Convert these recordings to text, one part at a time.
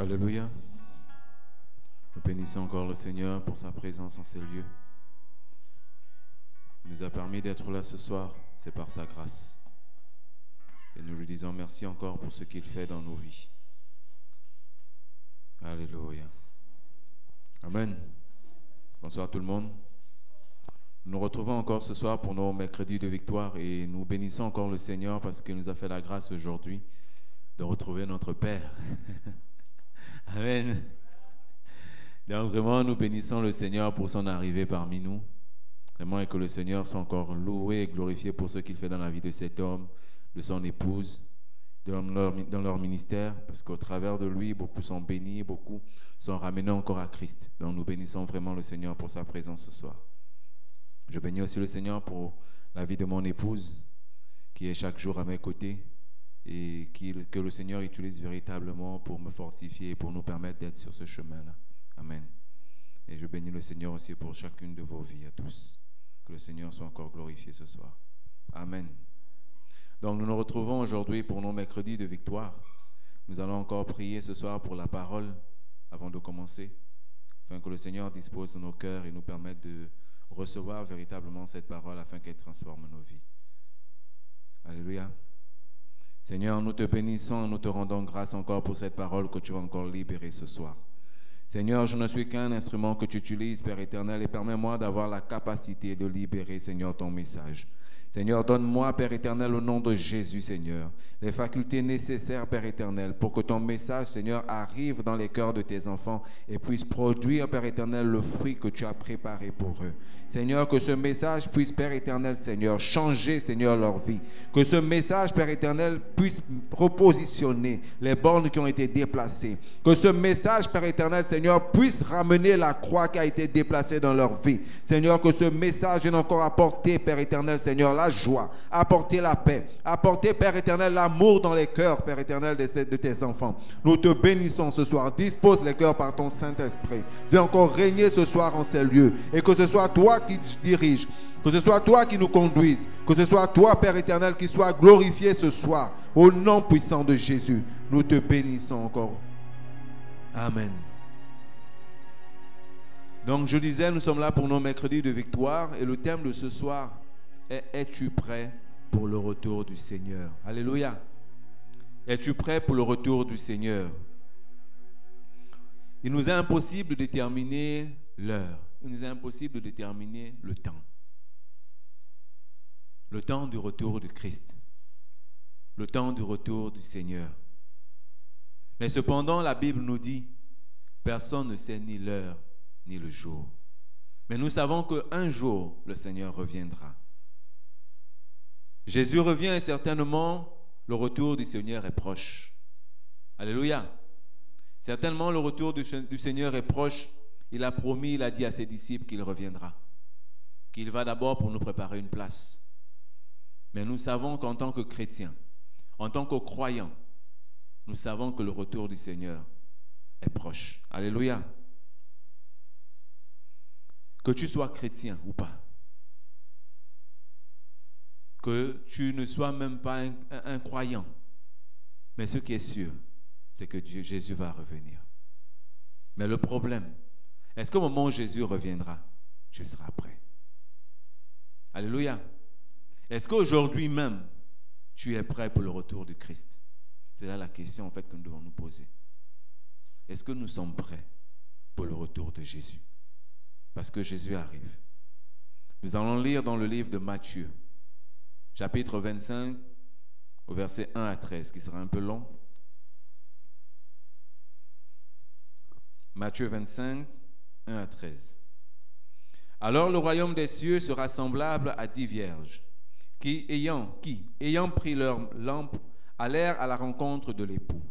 Alléluia. Nous bénissons encore le Seigneur pour sa présence en ces lieux. Il nous a permis d'être là ce soir, c'est par sa grâce. Et nous lui disons merci encore pour ce qu'il fait dans nos vies. Alléluia. Amen. Bonsoir tout le monde. Nous nous retrouvons encore ce soir pour nos mercredis de victoire et nous bénissons encore le Seigneur parce qu'il nous a fait la grâce aujourd'hui de retrouver notre Père. Amen. Donc vraiment, nous bénissons le Seigneur pour son arrivée parmi nous. Vraiment, et que le Seigneur soit encore loué et glorifié pour ce qu'il fait dans la vie de cet homme, de son épouse, dans leur ministère, parce qu'au travers de lui, beaucoup sont bénis, beaucoup sont ramenés encore à Christ. Donc nous bénissons vraiment le Seigneur pour sa présence ce soir. Je bénis aussi le Seigneur pour la vie de mon épouse, qui est chaque jour à mes côtés, et que le Seigneur utilise véritablement pour me fortifier et pour nous permettre d'être sur ce chemin-là. Amen. Et je bénis le Seigneur aussi pour chacune de vos vies à tous. Que le Seigneur soit encore glorifié ce soir. Amen. Donc nous nous retrouvons aujourd'hui pour nos mercredis de victoire. Nous allons encore prier ce soir pour la parole avant de commencer, afin que le Seigneur dispose de nos cœurs et nous permette de recevoir véritablement cette parole afin qu'elle transforme nos vies. Alléluia. Seigneur, nous te bénissons, nous te rendons grâce encore pour cette parole que tu vas encore libérer ce soir. Seigneur, je ne suis qu'un instrument que tu utilises, Père éternel, et permets-moi d'avoir la capacité de libérer, Seigneur, ton message. Seigneur, donne-moi, Père éternel, au nom de Jésus, Seigneur, les facultés nécessaires, Père éternel, pour que ton message, Seigneur, arrive dans les cœurs de tes enfants et puisse produire, Père éternel, le fruit que tu as préparé pour eux. Seigneur, que ce message puisse, Père éternel, Seigneur, changer, Seigneur, leur vie. Que ce message, Père éternel, puisse repositionner les bornes qui ont été déplacées. Que ce message, Père éternel, Seigneur, puisse ramener la croix qui a été déplacée dans leur vie. Seigneur, que ce message vienne encore apporter, Père éternel, Seigneur, la joie, apporter la paix, apporter, Père éternel, l'amour dans les cœurs, Père éternel, de tes enfants. Nous te bénissons ce soir. Dispose les cœurs par ton Saint-Esprit. Viens encore régner ce soir en ces lieux. Et que ce soit toi qui dirige, que ce soit toi qui nous conduise, que ce soit toi, Père éternel, qui soit glorifié ce soir. Au nom puissant de Jésus, nous te bénissons encore. Amen. Donc je disais, nous sommes là pour nos mercredis de victoire et le thème de ce soir est « Es-tu prêt pour le retour du Seigneur ?» Alléluia. Es-tu prêt pour le retour du Seigneur? Il nous est impossible de déterminer l'heure. Il nous est impossible de déterminer le temps. Le temps du retour de Christ. Le temps du retour du Seigneur. Mais cependant, la Bible nous dit, personne ne sait ni l'heure ni le jour. Mais nous savons qu'un jour, le Seigneur reviendra. Jésus revient et certainement, le retour du Seigneur est proche. Alléluia. Certainement, le retour du Seigneur est proche. Il a promis, il a dit à ses disciples qu'il reviendra. Qu'il va d'abord pour nous préparer une place. Mais nous savons qu'en tant que chrétiens, en tant que croyants, nous savons que le retour du Seigneur est proche. Alléluia. Que tu sois chrétien ou pas, que tu ne sois même pas un croyant, mais ce qui est sûr, c'est que Jésus va revenir. Mais le problème, est-ce qu'au moment où Jésus reviendra, tu seras prêt? Alléluia. Est-ce qu'aujourd'hui même, tu es prêt pour le retour du Christ? C'est là la question en fait que nous devons nous poser. Est-ce que nous sommes prêts pour le retour de Jésus? Parce que Jésus arrive. Nous allons lire dans le livre de Matthieu, chapitre 25, au verset 1 à 13, qui sera un peu long. Matthieu 25, 1 à 13. Alors le royaume des cieux sera semblable à 10 vierges qui, ayant pris leur lampe, allèrent à la rencontre de l'époux.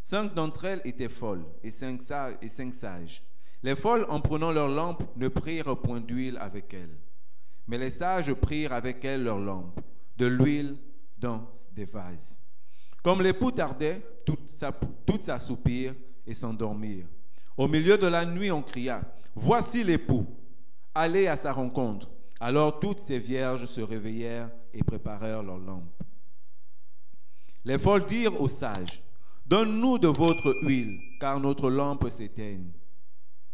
5 d'entre elles étaient folles et 5 sages. Les folles, en prenant leur lampe, ne prirent point d'huile avec elles. Mais les sages prirent avec elles leur lampe, de l'huile dans des vases. Comme l'époux tardait, toutes s'assoupirent et s'endormirent. Au milieu de la nuit, on cria, « Voici l'époux, allez à sa rencontre. » Alors toutes ces vierges se réveillèrent et préparèrent leurs lampes. Les folles dirent aux sages, « Donne-nous de votre huile, car notre lampe s'éteigne.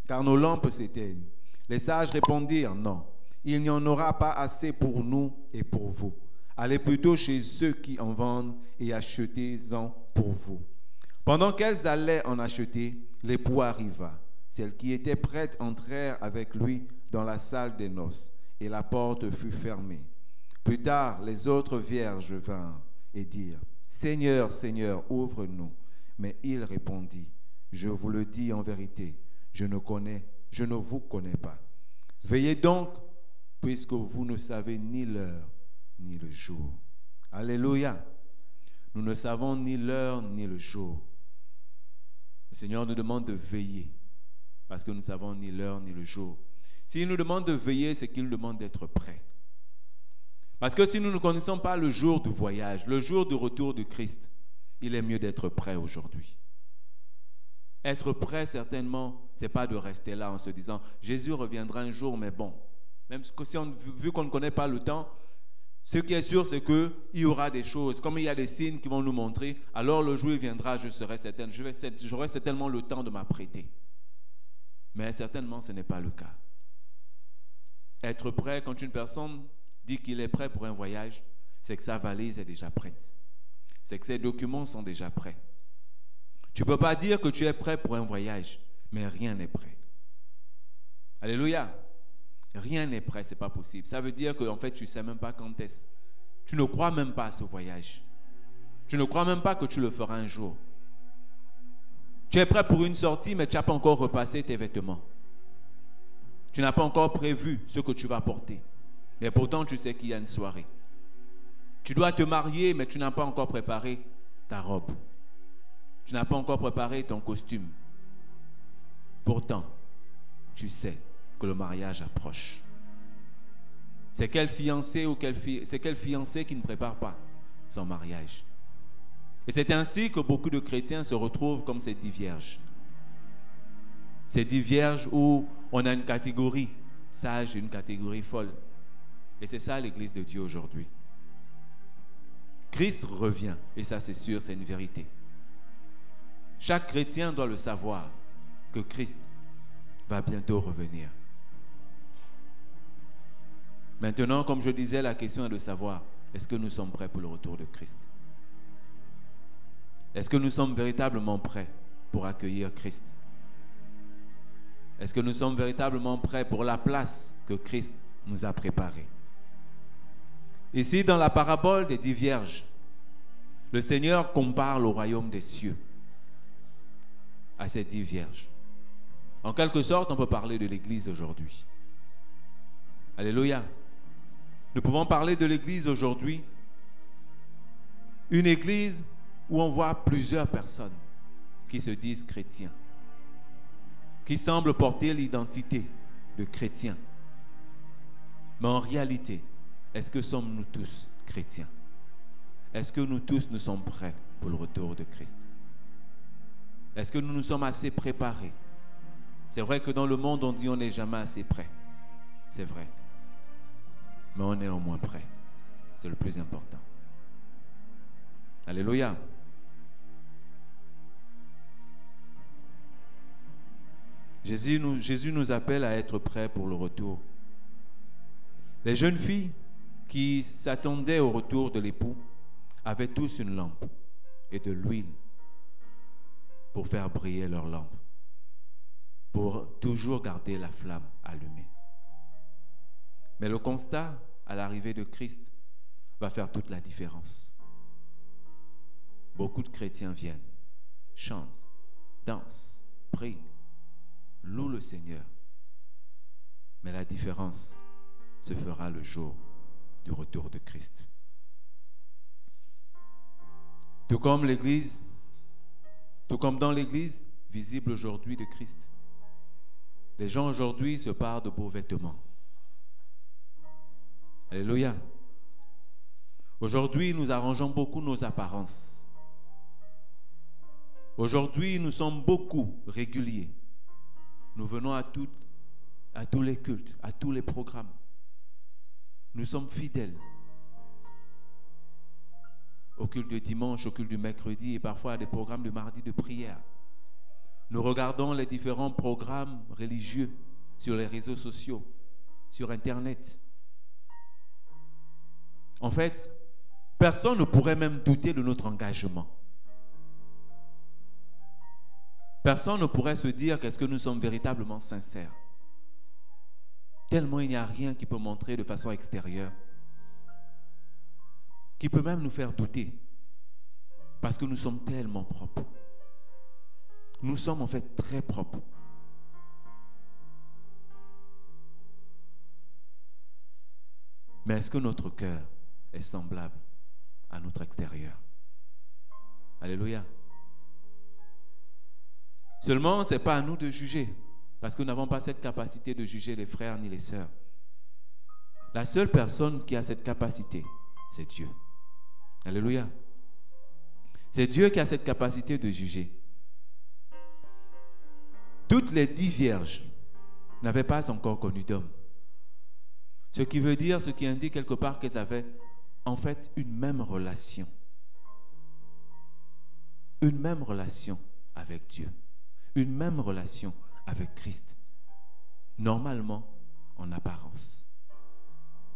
Car nos lampes s'éteignent. Les sages répondirent, non, il n'y en aura pas assez pour nous et pour vous. Allez plutôt chez ceux qui en vendent et achetez-en pour vous. Pendant qu'elles allaient en acheter, l'époux arriva. Celles qui étaient prêtes entrèrent avec lui dans la salle des noces, et la porte fut fermée. Plus tard, les autres vierges vinrent et dirent, « Seigneur, Seigneur, ouvre-nous. » Mais il répondit, « Je vous le dis en vérité, je ne vous connais pas. Veillez donc, puisque vous ne savez ni l'heure ni le jour. » Alléluia. Nous ne savons ni l'heure ni le jour. Le Seigneur nous demande de veiller, parce que nous ne savons ni l'heure ni le jour. S'il nous demande de veiller, c'est qu'il nous demande d'être prêts. Parce que si nous ne connaissons pas le jour du voyage, le jour du retour de Christ, il est mieux d'être prêt aujourd'hui. Être prêt, certainement, ce n'est pas de rester là en se disant « Jésus reviendra un jour, mais bon. » Même si vu qu'on ne connaît pas le temps, ce qui est sûr, c'est qu'il y aura des choses. Comme il y a des signes qui vont nous montrer, alors le jour viendra, j'aurai certainement le temps de m'apprêter. Mais certainement, ce n'est pas le cas. Être prêt, quand une personne dit qu'il est prêt pour un voyage, c'est que sa valise est déjà prête. C'est que ses documents sont déjà prêts. Tu ne peux pas dire que tu es prêt pour un voyage, mais rien n'est prêt. Alléluia. Rien n'est prêt, ce n'est pas possible. Ça veut dire qu'en fait, tu ne sais même pas quand est-ce. Tu ne crois même pas à ce voyage. Tu ne crois même pas que tu le feras un jour. Tu es prêt pour une sortie, mais tu n'as pas encore repassé tes vêtements. Tu n'as pas encore prévu ce que tu vas porter. Mais pourtant, tu sais qu'il y a une soirée. Tu dois te marier, mais tu n'as pas encore préparé ta robe. Tu n'as pas encore préparé ton costume. Pourtant, tu sais que le mariage approche. C'est quel fiancé c'est quel fiancé qui ne prépare pas son mariage. Et c'est ainsi que beaucoup de chrétiens se retrouvent comme ces 10 vierges. Ces 10 vierges où on a une catégorie sage et une catégorie folle. Et c'est ça l'Église de Dieu aujourd'hui. Christ revient, et ça c'est sûr, c'est une vérité. Chaque chrétien doit le savoir, que Christ va bientôt revenir. Maintenant, comme je disais, la question est de savoir, est-ce que nous sommes prêts pour le retour de Christ? Est-ce que nous sommes véritablement prêts pour accueillir Christ? Est-ce que nous sommes véritablement prêts pour la place que Christ nous a préparée? Ici, dans la parabole des 10 vierges, le Seigneur compare le royaume des cieux à ces 10 vierges. En quelque sorte, on peut parler de l'Église aujourd'hui. Alléluia. Nous pouvons parler de l'Église aujourd'hui. Une Église où on voit plusieurs personnes qui se disent chrétiens, qui semblent porter l'identité de chrétiens. Mais en réalité, est-ce que sommes-nous tous chrétiens? Est-ce que nous tous nous sommes prêts pour le retour de Christ? Est-ce que nous nous sommes assez préparés? C'est vrai que dans le monde, on dit on n'est jamais assez prêt. C'est vrai. Mais on est au moins prêt. C'est le plus important. Alléluia. Jésus nous appelle à être prêts pour le retour. Les jeunes filles qui s'attendaient au retour de l'époux avaient tous une lampe et de l'huile pour faire briller leur lampe, pour toujours garder la flamme allumée. Mais le constat à l'arrivée de Christ va faire toute la différence. Beaucoup de chrétiens viennent, chantent, dansent, prient, louent le Seigneur. Mais la différence se fera le jour du retour de Christ. Tout comme l'Église, tout comme dans l'Église visible aujourd'hui de Christ, les gens aujourd'hui se parent de beaux vêtements. Alléluia. Aujourd'hui, nous arrangeons beaucoup nos apparences. Aujourd'hui, nous sommes beaucoup réguliers. Nous venons à tous les cultes, à tous les programmes. Nous sommes fidèles. au culte de dimanche, au culte du mercredi et parfois à des programmes de mardi de prière. Nous regardons les différents programmes religieux sur les réseaux sociaux, sur Internet. En fait, personne ne pourrait même douter de notre engagement. Personne ne pourrait se dire qu'est-ce que nous sommes véritablement sincères. Tellement il n'y a rien qui peut montrer de façon extérieure, qui peut même nous faire douter, parce que nous sommes tellement propres. Nous sommes en fait très propres. Mais est-ce que notre cœur est semblable à notre extérieur? Alléluia. Seulement, ce n'est pas à nous de juger, parce que nous n'avons pas cette capacité de juger les frères ni les sœurs. La seule personne qui a cette capacité, c'est Dieu. Alléluia. C'est Dieu qui a cette capacité de juger. Toutes les 10 vierges n'avaient pas encore connu d'homme. Ce qui indique quelque part qu'elles avaient en fait une même relation. Une même relation avec Dieu. Une même relation avec Christ. Normalement, en apparence.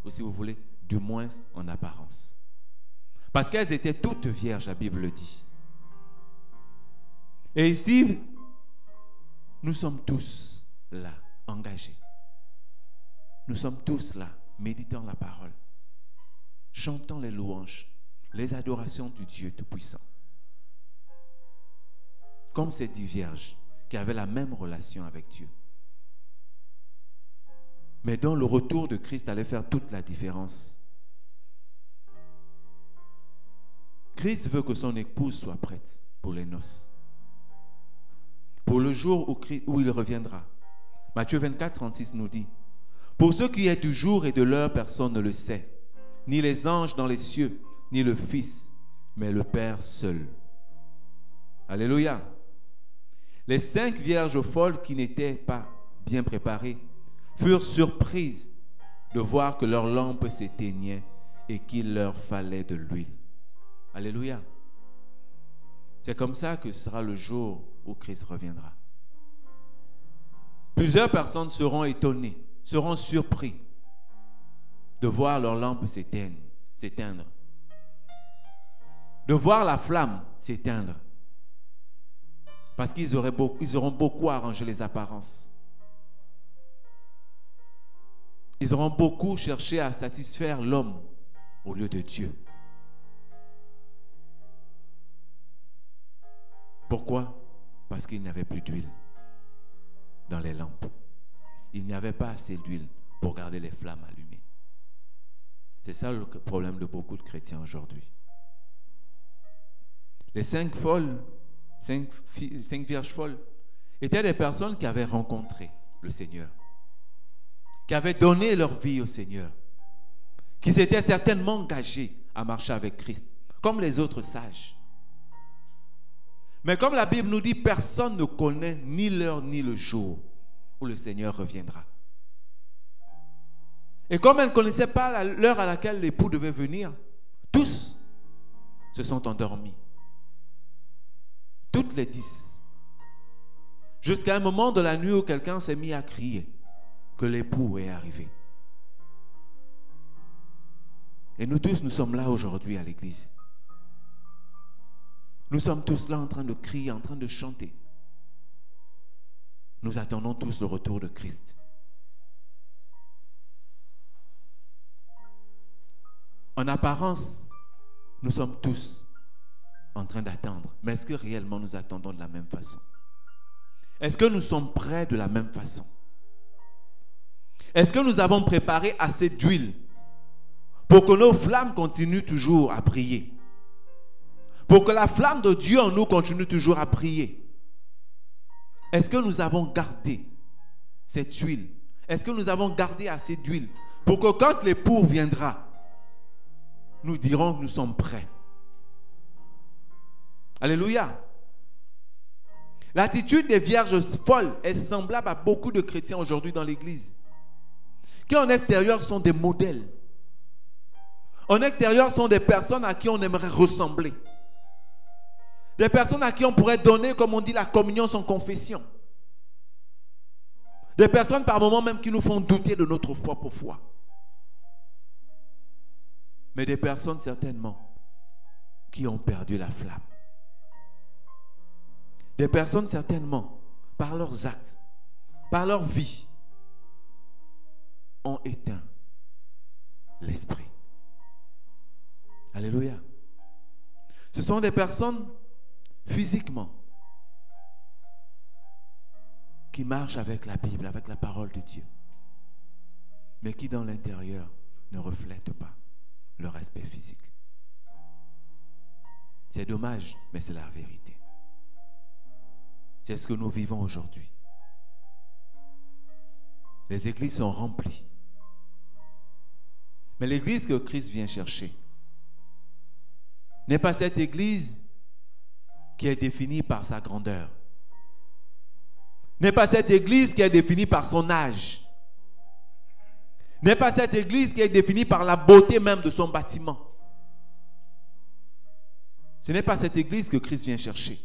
Ou si vous voulez, du moins en apparence. Parce qu'elles étaient toutes vierges, la Bible le dit. Et ici, nous sommes tous là, engagés. Nous sommes tous là, méditant la parole, chantant les louanges, les adorations du Dieu Tout-Puissant. Comme ces 10 vierges qui avaient la même relation avec Dieu. Mais dont le retour de Christ allait faire toute la différence. Christ veut que son épouse soit prête pour les noces. Pour le jour où il reviendra. Matthieu 24, 36 nous dit: pour ce qui est du jour et de l'heure, personne ne le sait. Ni les anges dans les cieux, ni le Fils, mais le Père seul. Alléluia. Les 5 vierges folles qui n'étaient pas bien préparées furent surprises de voir que leur lampe s'éteignait et qu'il leur fallait de l'huile. Alléluia. C'est comme ça que ce sera le jour où Christ reviendra. Plusieurs personnes seront étonnées, seront surpris de voir leur lampe s'éteindre, de voir la flamme s'éteindre, parce qu'ils auront beaucoup arrangé les apparences. Ils auront beaucoup cherché à satisfaire l'homme au lieu de Dieu. Pourquoi? Parce qu'il n'y avait plus d'huile dans les lampes. Il n'y avait pas assez d'huile pour garder les flammes allumées. C'est ça le problème de beaucoup de chrétiens aujourd'hui. Les 5 vierges folles étaient des personnes qui avaient rencontré le Seigneur, qui avaient donné leur vie au Seigneur, qui s'étaient certainement engagés à marcher avec Christ, comme les autres sages. Mais comme la Bible nous dit, personne ne connaît ni l'heure ni le jour où le Seigneur reviendra. Et comme elles ne connaissaient pas l'heure à laquelle l'époux devait venir, tous se sont endormis. Toutes les 10. Jusqu'à un moment de la nuit où quelqu'un s'est mis à crier que l'époux est arrivé. Et nous tous, nous sommes là aujourd'hui à l'église. Nous sommes tous là en train de crier, en train de chanter. Nous attendons tous le retour de Christ. En apparence, nous sommes tous en train d'attendre. Mais est-ce que réellement nous attendons de la même façon? Est-ce que nous sommes prêts de la même façon? Est-ce que nous avons préparé assez d'huile pour que nos flammes continuent toujours à briller? Pour que la flamme de Dieu en nous continue toujours à briller? Est-ce que nous avons gardé cette huile? Est-ce que nous avons gardé assez d'huile pour que quand l'époux viendra, nous dirons que nous sommes prêts? Alléluia. L'attitude des vierges folles est semblable à beaucoup de chrétiens aujourd'hui dans l'église, qui en extérieur sont des modèles. En extérieur, sont des personnes à qui on aimerait ressembler. Des personnes à qui on pourrait donner, comme on dit, la communion sans confession. Des personnes par moments même qui nous font douter de notre propre foi. Mais des personnes certainement qui ont perdu la flamme. Des personnes certainement, par leurs actes, par leur vie, ont éteint l'esprit. Alléluia. Ce sont des personnes physiquement qui marchent avec la Bible, avec la parole de Dieu, mais qui dans l'intérieur ne reflètent pas leur aspect physique. C'est dommage, mais c'est la vérité. C'est ce que nous vivons aujourd'hui. Les églises sont remplies. Mais l'église que Christ vient chercher n'est pas cette église qui est définie par sa grandeur. N'est pas cette église qui est définie par son âge. N'est pas cette église qui est définie par la beauté même de son bâtiment. Ce n'est pas cette église que Christ vient chercher.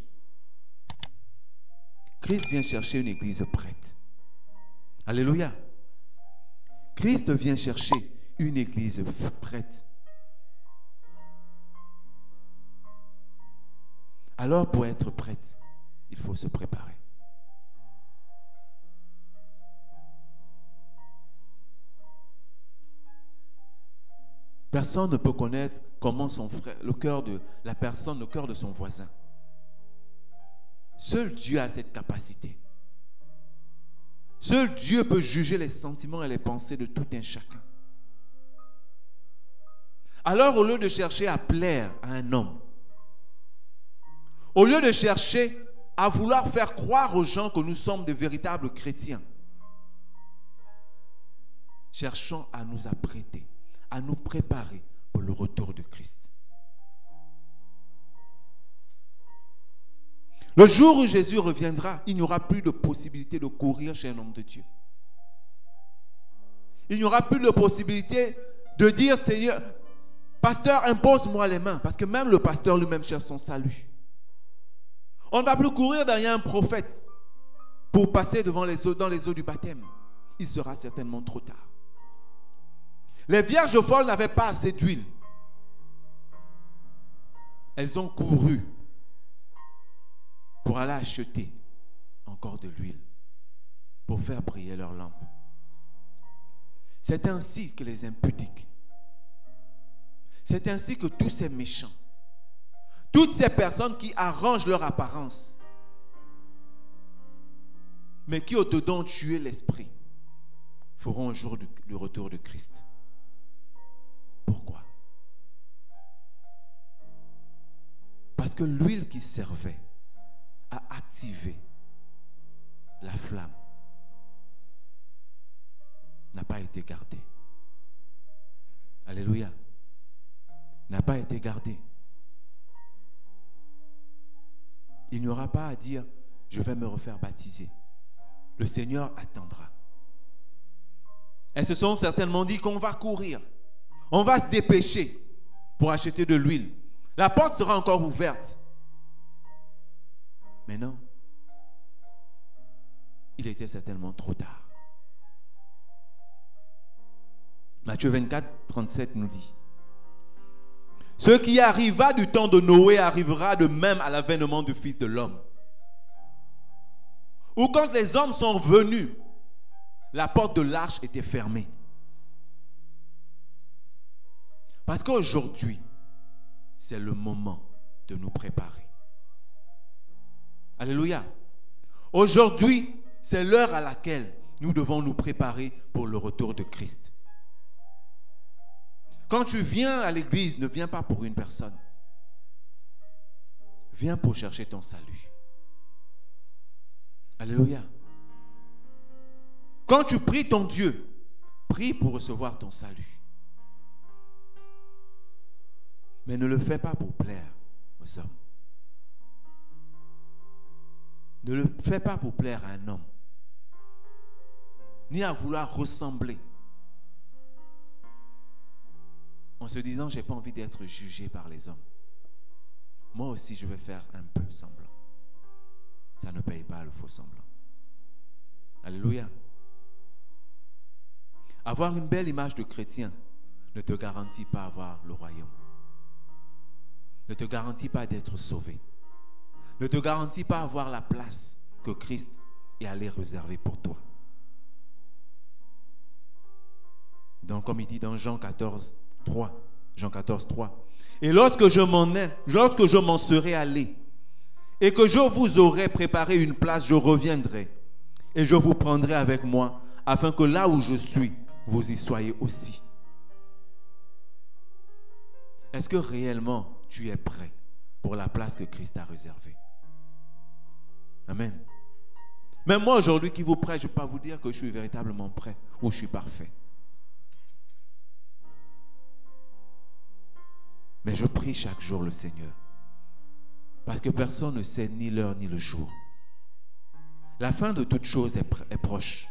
Christ vient chercher une église prête. Alléluia. Christ vient chercher une église prête. Alors pour être prête, il faut se préparer. Personne ne peut connaître comment son frère, le cœur de la personne, le cœur de son voisin. Seul Dieu a cette capacité. Seul Dieu peut juger les sentiments et les pensées de tout un chacun. Alors, au lieu de chercher à plaire à un homme, au lieu de chercher à vouloir faire croire aux gens que nous sommes de véritables chrétiens, cherchons à nous apprêter, à nous préparer pour le retour de Christ. Le jour où Jésus reviendra, il n'y aura plus de possibilité de courir chez un homme de Dieu. Il n'y aura plus de possibilité de dire, Seigneur, pasteur, impose-moi les mains. Parce que même le pasteur lui-même cherche son salut. On ne va plus courir derrière un prophète pour passer dans les eaux du baptême. Il sera certainement trop tard. Les vierges folles n'avaient pas assez d'huile. Elles ont couru pour aller acheter encore de l'huile pour faire briller leur lampe. C'est ainsi que les impudiques, c'est ainsi que tous ces méchants, toutes ces personnes qui arrangent leur apparence, mais qui au-dedans ont tué l'esprit, feront un jour du retour de Christ. Pourquoi? Parce que l'huile qui servait à activer la flamme n'a pas été gardée. Alléluia. N'a pas été gardée. Il n'y aura pas à dire, je vais me refaire baptiser. Le Seigneur attendra. Elles se sont certainement dit qu'on va courir. On va se dépêcher pour acheter de l'huile. La porte sera encore ouverte. Mais non. Il était certainement trop tard. Matthieu 24, 37 nous dit: ce qui arriva du temps de Noé arrivera de même à l'avènement du Fils de l'homme. Ou quand les hommes sont venus, la porte de l'arche était fermée. Parce qu'aujourd'hui, c'est le moment de nous préparer. Alléluia. Aujourd'hui, c'est l'heure à laquelle nous devons nous préparer pour le retour de Christ. Quand tu viens à l'église, ne viens pas pour une personne. Viens pour chercher ton salut. Alléluia. Quand tu pries ton Dieu, prie pour recevoir ton salut. Mais ne le fais pas pour plaire aux hommes. Ne le fais pas pour plaire à un homme, ni à vouloir ressembler. en se disant, je n'ai pas envie d'être jugé par les hommes. Moi aussi, je vais faire un peu semblant. Ça ne paye pas le faux semblant. Alléluia. Avoir une belle image de chrétien ne te garantit pas avoir le royaume. Ne te garantit pas d'être sauvé. Ne te garantit pas avoir la place que Christ est allé réserver pour toi. Donc, comme il dit dans Jean 14, 3. Jean 14, 3. Et lorsque je m'en serai allé et que je vous aurai préparé une place, je reviendrai et je vous prendrai avec moi afin que là où je suis, vous y soyez aussi. Est-ce que réellement tu es prêt pour la place que Christ a réservée? Amen. Même moi aujourd'hui qui vous prête, je ne peux pas vous dire que je suis véritablement prêt ou je suis parfait. Mais je prie chaque jour le Seigneur. Parce que personne ne sait ni l'heure ni le jour. La fin de toute chose est proche.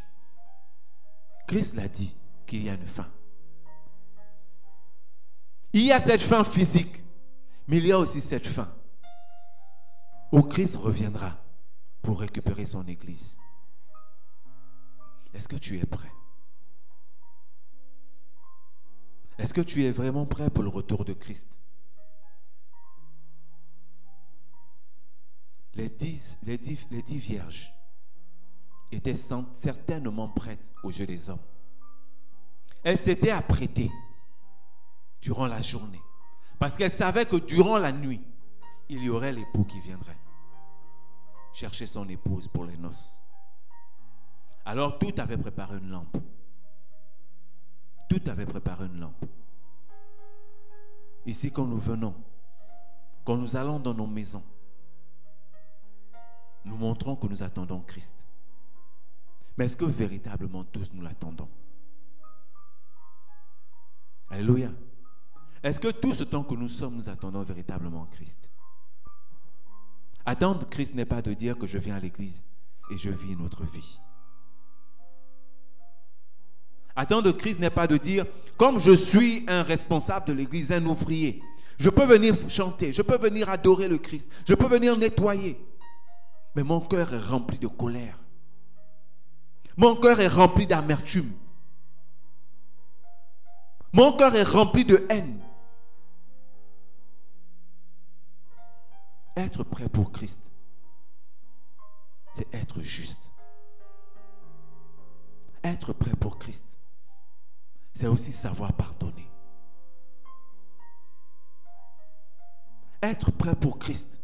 Christ l'a dit qu'il y a une fin. Il y a cette fin physique, mais il y a aussi cette fin où Christ reviendra pour récupérer son Église. Est-ce que tu es prêt? Est-ce que tu es vraiment prêt pour le retour de Christ? Les dix vierges étaient certainement prêtes aux yeux des hommes. Elles s'étaient apprêtées durant la journée parce qu'elles savaient que durant la nuit, il y aurait l'époux qui viendrait chercher son épouse pour les noces. Alors tout avait préparé une lampe. Tout avait préparé une lampe. Ici, quand nous venons, quand nous allons dans nos maisons, nous montrons que nous attendons Christ. Mais est-ce que véritablement tous nous l'attendons? Alléluia. Est-ce que tout ce temps que nous sommes, nous attendons véritablement Christ? Attendre Christ n'est pas de dire que je viens à l'église et je vis une autre vie. Attendre Christ n'est pas de dire, comme je suis un responsable de l'église, un ouvrier, je peux venir chanter, je peux venir adorer le Christ, je peux venir nettoyer. Mais mon cœur est rempli de colère. Mon cœur est rempli d'amertume. Mon cœur est rempli de haine. Être prêt pour Christ, c'est être juste. Être prêt pour Christ, c'est aussi savoir pardonner. Être prêt pour Christ,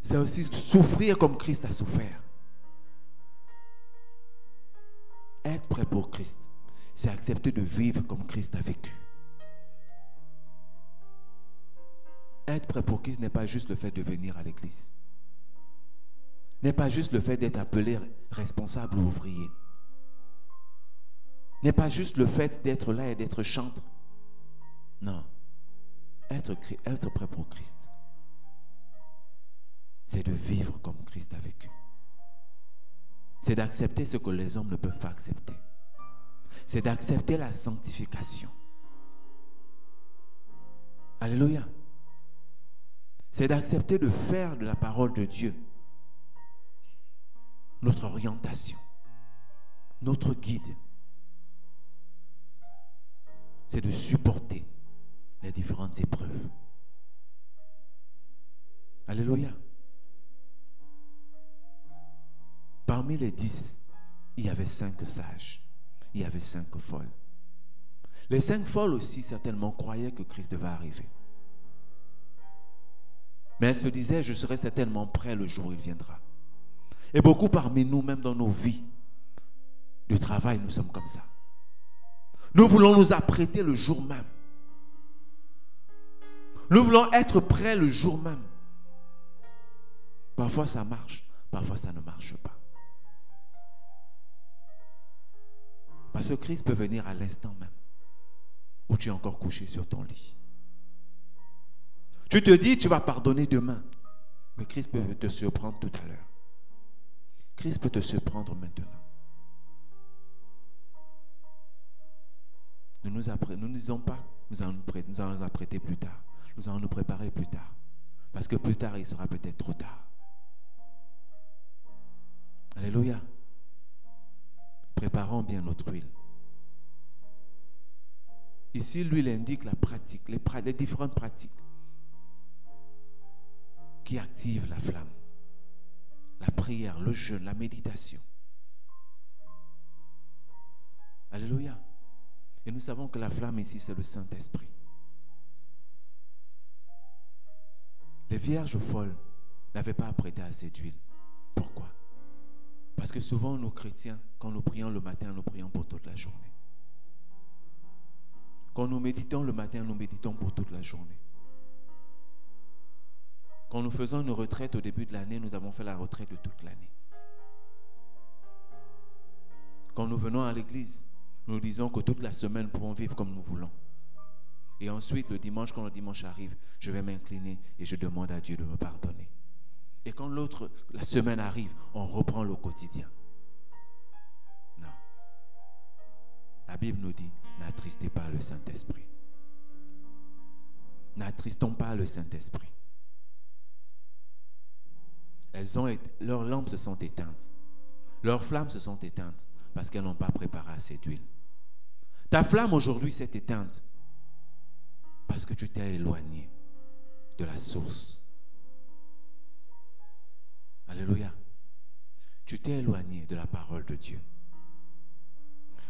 c'est aussi souffrir comme Christ a souffert. Être prêt pour Christ, c'est accepter de vivre comme Christ a vécu. Être prêt pour Christ n'est pas juste le fait de venir à l'église. N'est pas juste le fait d'être appelé responsable ou ouvrier. N'est pas juste le fait d'être là et d'être chantre. Non. Être prêt pour Christ, c'est de vivre comme Christ a vécu. C'est d'accepter ce que les hommes ne peuvent pas accepter. C'est d'accepter la sanctification. Alléluia. C'est d'accepter de faire de la parole de Dieu notre orientation, notre guide. C'est de supporter les différentes épreuves. Alléluia. Parmi les 10, il y avait 5 sages. Il y avait 5 folles. Les 5 folles aussi certainement croyaient que Christ devait arriver. Mais elles se disaient, je serai certainement prêt le jour où il viendra. Et beaucoup parmi nous, même dans nos vies de travail, nous sommes comme ça. Nous voulons nous apprêter le jour même. Nous voulons être prêts le jour même. Parfois ça marche, parfois ça ne marche pas. Parce que Christ peut venir à l'instant même où tu es encore couché sur ton lit. Tu te dis, tu vas pardonner demain. Mais Christ peut te surprendre tout à l'heure. Christ peut te surprendre maintenant. Ne nous nous allons nous apprêter plus tard. Nous allons nous préparer plus tard. Parce que plus tard, il sera peut-être trop tard. Alléluia. Préparons bien notre huile. Ici, l'huile indique la pratique, les différentes pratiques qui activent la flamme. La prière, le jeûne, la méditation. Alléluia. Et nous savons que la flamme ici, c'est le Saint-Esprit. Les vierges folles n'avaient pas apprêté assez d'huile. Pourquoi? Parce que souvent, nous chrétiens, quand nous prions le matin, nous prions pour toute la journée. Quand nous méditons le matin, nous méditons pour toute la journée. Quand nous faisons une retraite au début de l'année, nous avons fait la retraite de toute l'année. Quand nous venons à l'église, nous disons que toute la semaine, nous pouvons vivre comme nous voulons. Et ensuite, le dimanche, quand le dimanche arrive, je vais m'incliner et je demande à Dieu de me pardonner. Et quand la semaine arrive, on reprend le quotidien. Non. La Bible nous dit, n'attristez pas le Saint-Esprit. N'attristons pas le Saint-Esprit. Leurs lampes se sont éteintes. Leurs flammes se sont éteintes parce qu'elles n'ont pas préparé assez d'huile. Ta flamme aujourd'hui s'est éteinte parce que tu t'es éloigné de la source. Alléluia. Tu t'es éloigné de la parole de Dieu.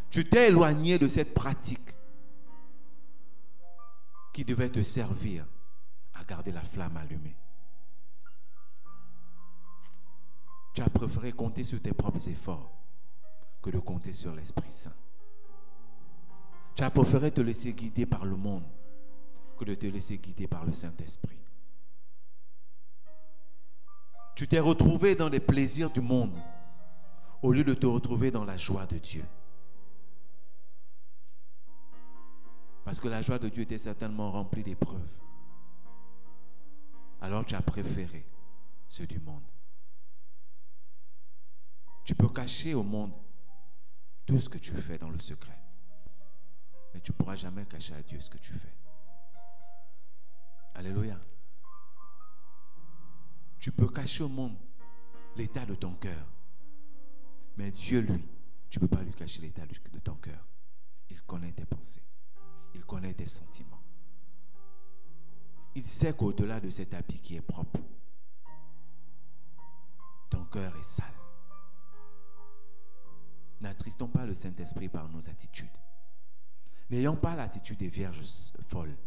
Tu t'es éloigné de cette pratique qui devait te servir à garder la flamme allumée. Tu as préféré compter sur tes propres efforts que de compter sur l'Esprit Saint. Tu as préféré te laisser guider par le monde que de te laisser guider par le Saint-Esprit. Tu t'es retrouvé dans les plaisirs du monde au lieu de te retrouver dans la joie de Dieu. Parce que la joie de Dieu était certainement remplie d'épreuves. Alors tu as préféré ceux du monde. Tu peux cacher au monde tout ce que tu fais dans le secret. Mais tu ne pourras jamais cacher à Dieu ce que tu fais. Alléluia. Tu peux cacher au monde l'état de ton cœur. Mais Dieu, lui, tu ne peux pas lui cacher l'état de ton cœur. Il connaît tes pensées. Il connaît tes sentiments. Il sait qu'au-delà de cet habit qui est propre, ton cœur est sale. N'attristons pas le Saint-Esprit par nos attitudes. N'ayons pas l'attitude des vierges folles.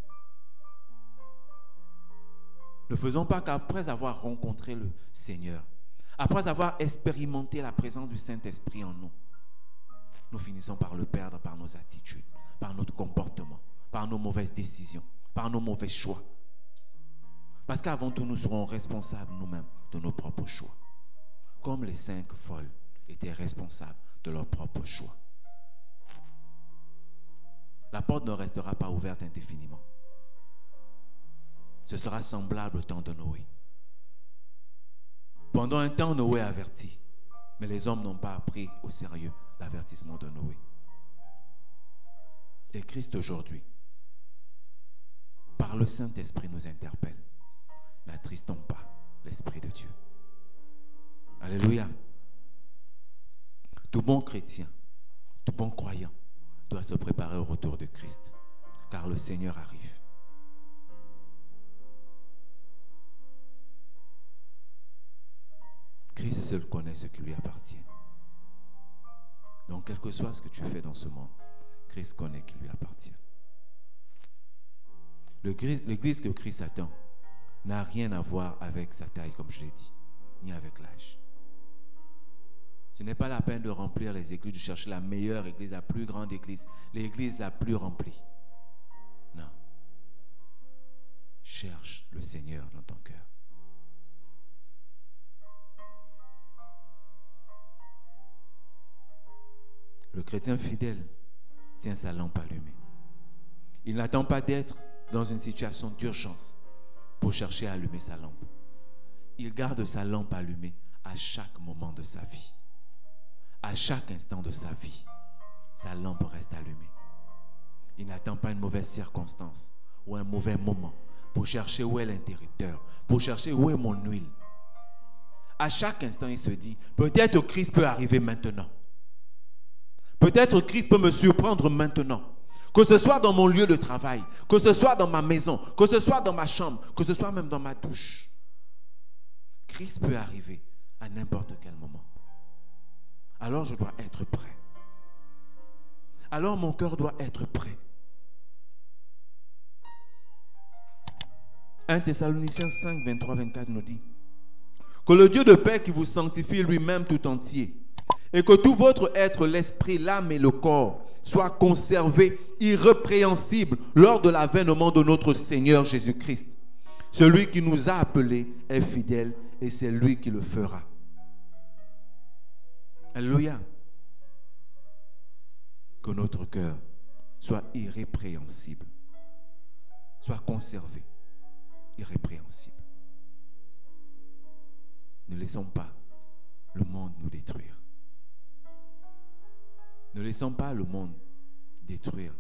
Ne faisons pas qu'après avoir rencontré le Seigneur, après avoir expérimenté la présence du Saint-Esprit en nous, nous finissons par le perdre par nos attitudes, par notre comportement, par nos mauvaises décisions, par nos mauvais choix. Parce qu'avant tout, nous serons responsables nous-mêmes de nos propres choix. Comme les 5 folles étaient responsables de leurs propres choix. La porte ne restera pas ouverte indéfiniment. Ce sera semblable au temps de Noé. Pendant un temps, Noé avertit, mais les hommes n'ont pas pris au sérieux l'avertissement de Noé. Et Christ aujourd'hui, par le Saint-Esprit, nous interpelle. N'attristons pas l'Esprit de Dieu. Alléluia. Tout bon chrétien, tout bon croyant doit se préparer au retour de Christ, car le Seigneur arrive. Christ seul connaît ce qui lui appartient. Donc, quel que soit ce que tu fais dans ce monde, Christ connaît qui lui appartient. L'église que Christ attend n'a rien à voir avec sa taille, comme je l'ai dit, ni avec l'âge. Ce n'est pas la peine de remplir les églises, de chercher la meilleure église, la plus grande église, l'église la plus remplie. Non. Cherche le Seigneur dans ton cœur. Le chrétien fidèle tient sa lampe allumée. Il n'attend pas d'être dans une situation d'urgence pour chercher à allumer sa lampe. Il garde sa lampe allumée à chaque moment de sa vie. À chaque instant de sa vie, sa lampe reste allumée. Il n'attend pas une mauvaise circonstance ou un mauvais moment pour chercher où est l'interrupteur, pour chercher où est mon huile. À chaque instant, il se dit, peut-être Christ peut arriver maintenant. Peut-être Christ peut me surprendre maintenant. Que ce soit dans mon lieu de travail, que ce soit dans ma maison, que ce soit dans ma chambre, que ce soit même dans ma douche. Christ peut arriver à n'importe quel moment. Alors je dois être prêt. Alors mon cœur doit être prêt. 1 Thessaloniciens 5, 23, 24 nous dit que le Dieu de paix qui vous sanctifie lui-même tout entier et que tout votre être, l'esprit, l'âme et le corps soient conservés irrépréhensibles lors de l'avènement de notre Seigneur Jésus-Christ. Celui qui nous a appelés est fidèle et c'est lui qui le fera. Alléluia. Que notre cœur soit irrépréhensible, soit conservé, irrépréhensible. Ne laissons pas le monde nous détruire. Ne laissons pas le monde détruire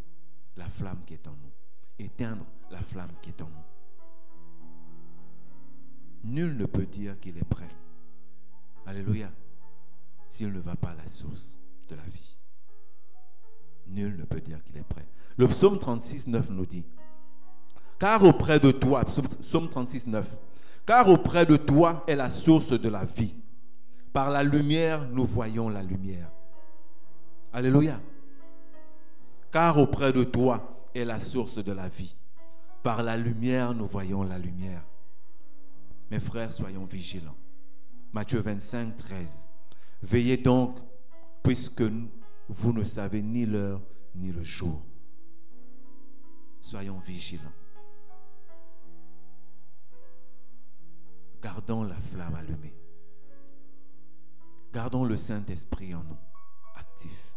la flamme qui est en nous, éteindre la flamme qui est en nous. Nul ne peut dire qu'il est prêt. Alléluia. S'il ne va pas à la source de la vie. Nul ne peut dire qu'il est prêt. Le psaume 36, 9 nous dit, car auprès de toi, psaume 36, 9, car auprès de toi est la source de la vie. Par la lumière, nous voyons la lumière. Alléluia. Car auprès de toi est la source de la vie. Par la lumière, nous voyons la lumière. Mes frères, soyons vigilants. Matthieu 25, 13. Veillez donc, puisque vous ne savez ni l'heure ni le jour. Soyons vigilants. Gardons la flamme allumée. Gardons le Saint-Esprit en nous, actif.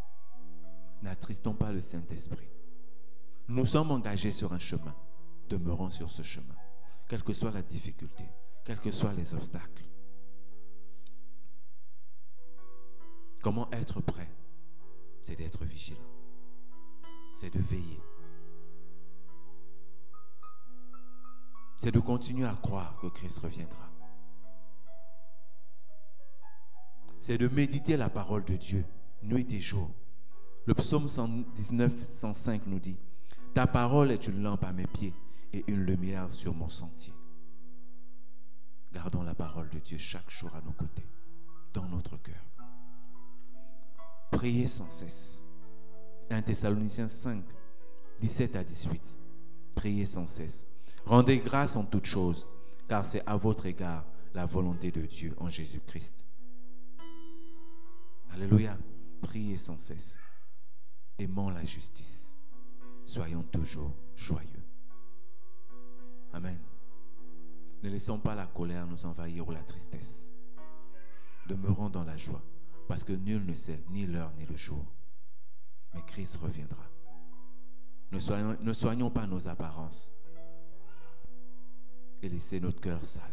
N'attristons pas le Saint-Esprit. Nous sommes engagés sur un chemin. Demeurons sur ce chemin. Quelle que soit la difficulté, quels que soient les obstacles. Comment être prêt? C'est d'être vigilant. C'est de veiller. C'est de continuer à croire que Christ reviendra. C'est de méditer la parole de Dieu, nuit et jour. Le psaume 119, 105 nous dit, « Ta parole est une lampe à mes pieds et une lumière sur mon sentier. » Gardons la parole de Dieu chaque jour à nos côtés, dans notre cœur. Priez sans cesse. 1 Thessaloniciens 5, 17 à 18. Priez sans cesse. Rendez grâce en toutes choses, car c'est à votre égard la volonté de Dieu en Jésus-Christ. Alléluia. Priez sans cesse. Aimons la justice. Soyons toujours joyeux. Amen. Ne laissons pas la colère nous envahir ou la tristesse. Demeurons dans la joie, parce que nul ne sait ni l'heure ni le jour. Mais Christ reviendra. Ne soignons pas nos apparences et laissez notre cœur sale.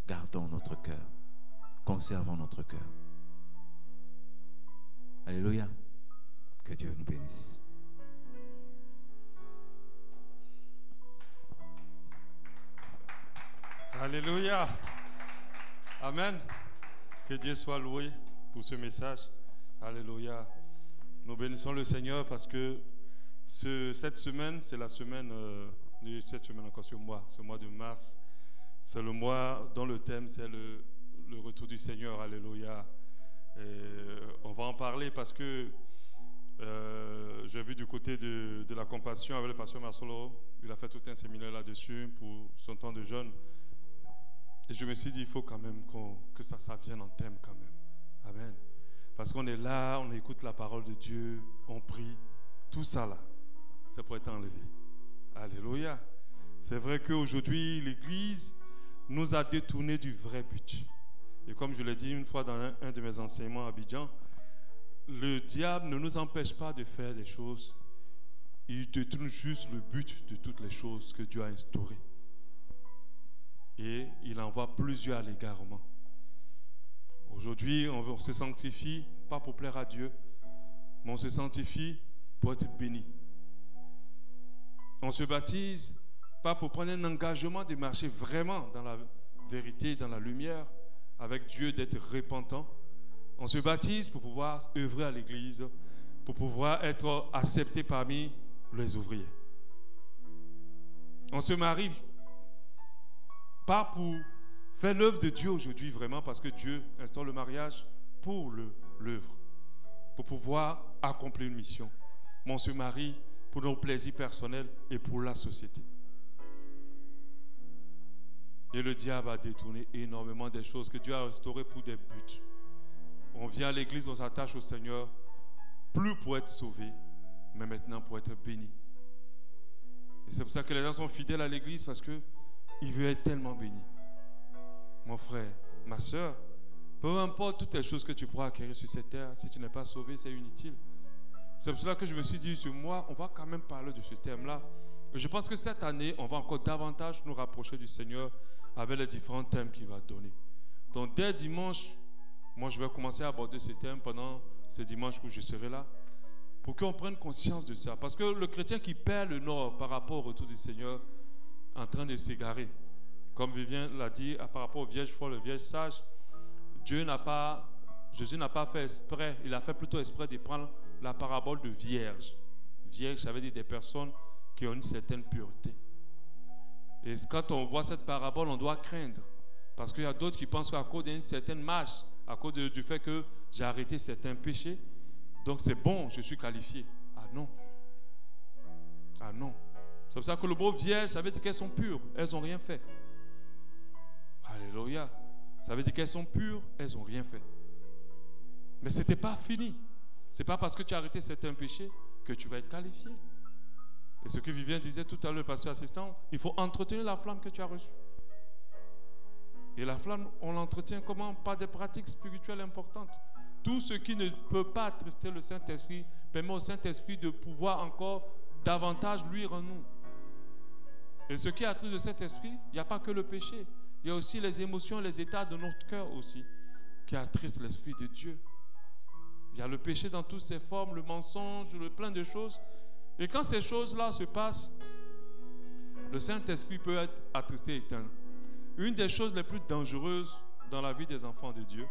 Gardons notre cœur. Conservons notre cœur. Alléluia. Que Dieu nous bénisse. Alléluia. Amen. Que Dieu soit loué pour ce message. Alléluia. Nous bénissons le Seigneur parce que cette semaine, c'est la semaine cette semaine encore ce mois de mars. C'est le mois dont le thème c'est le retour du Seigneur. Alléluia. Et on va en parler parce que j'ai vu du côté de la compassion avec le pasteur Marcelo, il a fait tout un séminaire là-dessus pour son temps de jeûne. Et je me suis dit, il faut quand même que ça vienne en thème quand même. Amen. Parce qu'on est là, on écoute la parole de Dieu, on prie. Tout ça là, ça pourrait être enlevé. Alléluia. C'est vrai qu'aujourd'hui, l'Église nous a détourné du vrai but. Et comme je l'ai dit une fois dans un de mes enseignements à Abidjan, le diable ne nous empêche pas de faire des choses. Il détourne juste le but de toutes les choses que Dieu a instaurées. Et il envoie plusieurs à l'égarement. Aujourd'hui, on se sanctifie, pas pour plaire à Dieu, mais on se sanctifie pour être béni. On se baptise pas pour prendre un engagement de marcher vraiment dans la vérité, dans la lumière, avec Dieu, d'être repentant. On se baptise pour pouvoir œuvrer à l'église, pour pouvoir être accepté parmi les ouvriers. On se marie pas pour faire l'œuvre de Dieu aujourd'hui vraiment, parce que Dieu instaure le mariage pour l'œuvre, pour pouvoir accomplir une mission. Mais on se marie pour nos plaisirs personnels et pour la société. Et le diable a détourné énormément des choses que Dieu a restaurées pour des buts. On vient à l'église, on s'attache au Seigneur, plus pour être sauvé, mais maintenant pour être béni. Et c'est pour ça que les gens sont fidèles à l'église, parce qu'ils veulent être tellement bénis. Mon frère, ma soeur, peu importe toutes les choses que tu pourras acquérir sur cette terre, si tu n'es pas sauvé, c'est inutile. C'est pour cela que je me suis dit, ce mois, on va quand même parler de ce thème-là. Et je pense que cette année, on va encore davantage nous rapprocher du Seigneur avec les différents thèmes qu'il va donner. Donc dès dimanche, moi je vais commencer à aborder ce thème pendant ce dimanche où je serai là, pour qu'on prenne conscience de ça. Parce que le chrétien qui perd le nord par rapport au retour du Seigneur, en train de s'égarer, comme Vivien l'a dit, par rapport au vierge folles, le vierge sage, Jésus n'a pas fait exprès, il a fait plutôt exprès de prendre la parabole de vierge. Vierge, ça veut dire des personnes qui ont une certaine pureté. Et quand on voit cette parabole, on doit craindre. Parce qu'il y a d'autres qui pensent qu'à cause d'une certaine marche, à cause du fait que j'ai arrêté certains péchés, donc c'est bon, je suis qualifié. Ah non. Ah non. C'est pour ça que le mot vierge, ça veut dire qu'elles sont pures. Elles n'ont rien fait. Alléluia. Ça veut dire qu'elles sont pures, elles n'ont rien fait. Mais ce n'était pas fini. Ce n'est pas parce que tu as arrêté certains péchés que tu vas être qualifié. Et ce que Vivien disait tout à l'heure, le pasteur assistant, il faut entretenir la flamme que tu as reçue. Et la flamme, on l'entretient comment? Par des pratiques spirituelles importantes. Tout ce qui ne peut pas attrister le Saint-Esprit permet au Saint-Esprit de pouvoir encore davantage luire en nous. Et ce qui attriste le Saint-Esprit, il n'y a pas que le péché. Il y a aussi les émotions, les états de notre cœur aussi, qui attristent l'Esprit de Dieu. Il y a le péché dans toutes ses formes, le mensonge, plein de choses. Et quand ces choses-là se passent, le Saint-Esprit peut être attristé et éteint. Une des choses les plus dangereuses dans la vie des enfants de Dieu,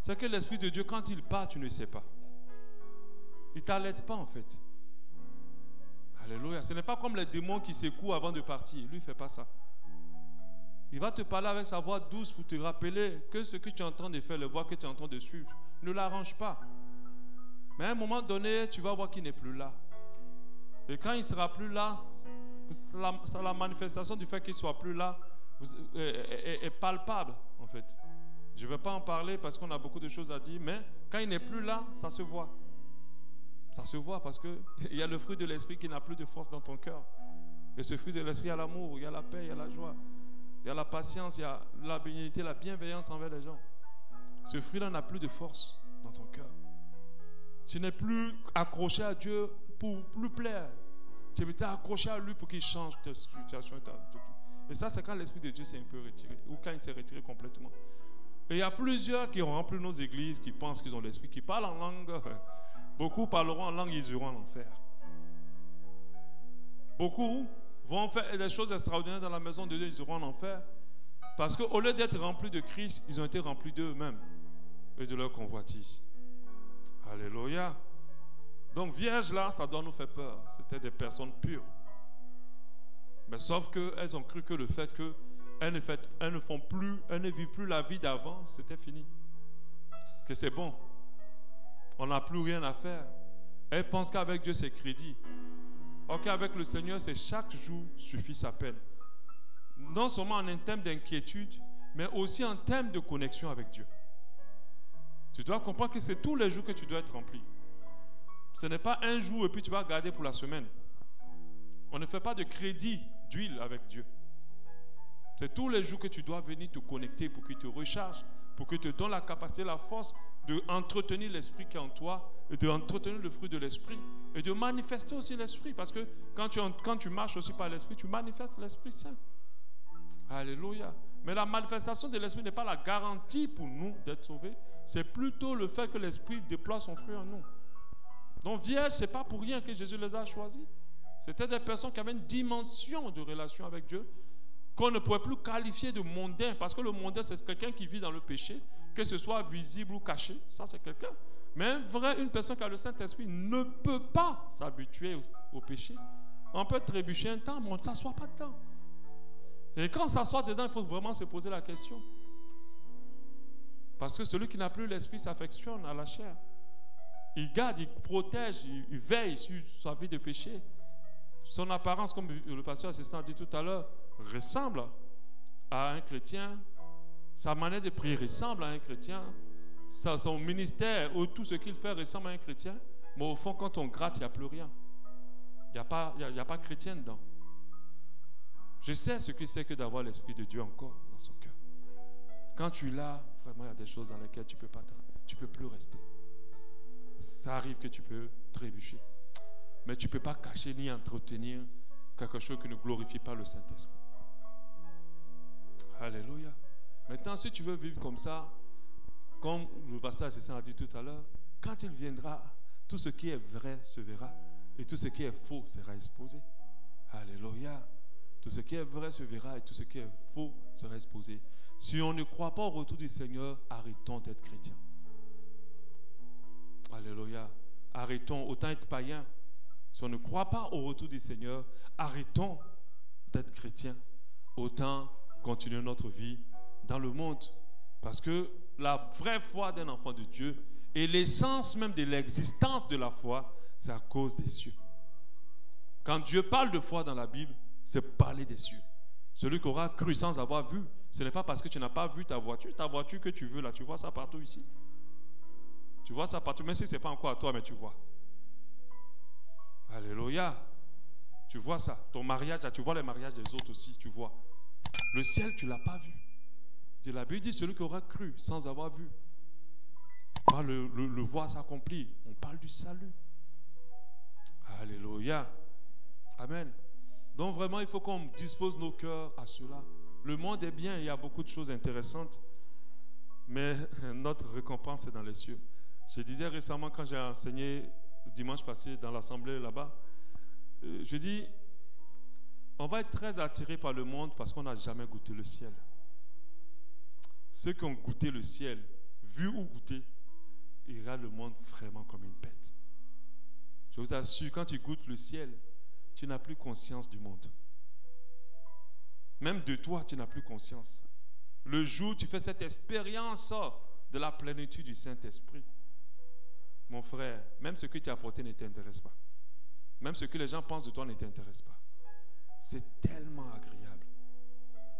c'est que l'Esprit de Dieu, quand il part, tu ne sais pas. Il ne t'allaite pas en fait. Alléluia. Ce n'est pas comme les démons qui secouent avant de partir. Lui, il ne fait pas ça. Il va te parler avec sa voix douce pour te rappeler que ce que tu es en train de faire, les voies que tu es en train de suivre, ne l'arrange pas. Mais à un moment donné, tu vas voir qu'il n'est plus là. Et quand il ne sera plus là, la manifestation du fait qu'il ne soit plus là est palpable en fait. Je ne vais pas en parler parce qu'on a beaucoup de choses à dire, mais quand il n'est plus là, ça se voit. Ça se voit parce qu'il y a le fruit de l'esprit qui n'a plus de force dans ton cœur. Et ce fruit de l'esprit, il y a l'amour, il y a la paix, il y a la joie, il y a la patience, il y a la bénignité, la bienveillance envers les gens. Ce fruit-là n'a plus de force dans ton cœur. Tu n'es plus accroché à Dieu pour lui plaire. Tu es accroché à lui pour qu'il change ta situation. Et ça, c'est quand l'Esprit de Dieu s'est un peu retiré, ou quand il s'est retiré complètement. Et il y a plusieurs qui ont rempli nos églises, qui pensent qu'ils ont l'Esprit, qui parlent en langue. Beaucoup parleront en langue, ils iront en enfer. Beaucoup vont faire des choses extraordinaires dans la maison de Dieu, ils iront en enfer. Parce qu'au lieu d'être remplis de Christ, ils ont été remplis d'eux-mêmes et de leur convoitise. Alléluia. Donc vierge là, ça doit nous faire peur. C'était des personnes pures. Mais sauf qu'elles ont cru que le fait qu'elles ne vivent plus la vie d'avant, c'était fini. Que c'est bon. On n'a plus rien à faire. Elles pensent qu'avec Dieu c'est crédit. Or qu'avec le Seigneur, c'est chaque jour suffit sa peine. Non seulement en un thème d'inquiétude, mais aussi en thème de connexion avec Dieu. Tu dois comprendre que c'est tous les jours que tu dois être rempli. Ce n'est pas un jour et puis tu vas garder pour la semaine. On ne fait pas de crédit d'huile avec Dieu. C'est tous les jours que tu dois venir te connecter pour qu'il te recharge, pour qu'il te donne la capacité, la force d'entretenir l'esprit qui est en toi et d'entretenir le fruit de l'esprit et de manifester aussi l'esprit. Parce que quand tu marches aussi par l'esprit, tu manifestes l'Esprit Saint. Alléluia. Mais la manifestation de l'esprit n'est pas la garantie pour nous d'être sauvés. C'est plutôt le fait que l'esprit déploie son fruit en nous. Donc vierges, ce n'est pas pour rien que Jésus les a choisis. C'était des personnes qui avaient une dimension de relation avec Dieu qu'on ne pouvait plus qualifier de mondain, parce que le mondain, c'est quelqu'un qui vit dans le péché, que ce soit visible ou caché. Ça, c'est quelqu'un. Mais une personne qui a le Saint-Esprit ne peut pas s'habituer au péché. On peut trébucher un temps, mais on ne s'assoit pas dedans. Et quand on s'assoit dedans, il faut vraiment se poser la question. Parce que celui qui n'a plus l'esprit s'affectionne à la chair. Il garde, il protège, il veille sur sa vie de péché. Son apparence, comme le pasteur assistant a dit tout à l'heure, ressemble à un chrétien. Sa manière de prier ressemble à un chrétien. Son ministère ou tout ce qu'il fait ressemble à un chrétien. Mais au fond, quand on gratte, il n'y a plus rien. Il n'y a pas chrétien dedans. Je sais ce que c'est que d'avoir l'Esprit de Dieu encore dans son cœur. Quand tu l'as, vraiment, il y a des choses dans lesquelles tu ne peux plus rester. Ça arrive que tu peux trébucher. Mais tu ne peux pas cacher ni entretenir quelque chose qui ne glorifie pas le Saint-Esprit. Alléluia. Maintenant, si tu veux vivre comme ça, comme le pasteur assistant a dit tout à l'heure, quand il viendra, tout ce qui est vrai se verra et tout ce qui est faux sera exposé. Alléluia. Tout ce qui est vrai se verra et tout ce qui est faux sera exposé. Si on ne croit pas au retour du Seigneur, arrêtons d'être chrétiens. Alléluia. Arrêtons, autant être païens. Si on ne croit pas au retour du Seigneur, arrêtons d'être chrétiens. Autant continuer notre vie dans le monde. Parce que la vraie foi d'un enfant de Dieu et l'essence même de l'existence de la foi, c'est à cause des cieux. Quand Dieu parle de foi dans la Bible, c'est parler des cieux. Celui qui aura cru sans avoir vu, ce n'est pas parce que tu n'as pas vu ta voiture que tu veux là, tu vois ça partout ici. Tu vois ça partout, même si ce n'est pas encore à toi, mais tu vois. Alléluia. Tu vois ça. Ton mariage, là, tu vois les mariages des autres aussi, tu vois. Le ciel, tu ne l'as pas vu. La Bible dit celui qui aura cru sans avoir vu va le voir s'accomplir. On parle du salut. Alléluia. Amen. Donc vraiment, il faut qu'on dispose nos cœurs à cela. Le monde est bien, il y a beaucoup de choses intéressantes, mais notre récompense est dans les cieux. Je disais récemment, quand j'ai enseigné dimanche passé dans l'assemblée là-bas, je dis, on va être très attiré par le monde parce qu'on n'a jamais goûté le ciel. Ceux qui ont goûté le ciel, vu ou goûté, ils regardent le monde vraiment comme une bête. Je vous assure, quand tu goûtes le ciel, tu n'as plus conscience du monde. Même de toi, tu n'as plus conscience. Le jour où tu fais cette expérience de la plénitude du Saint-Esprit, mon frère, même ce que tu as apporté ne t'intéresse pas. Même ce que les gens pensent de toi ne t'intéresse pas. C'est tellement agréable.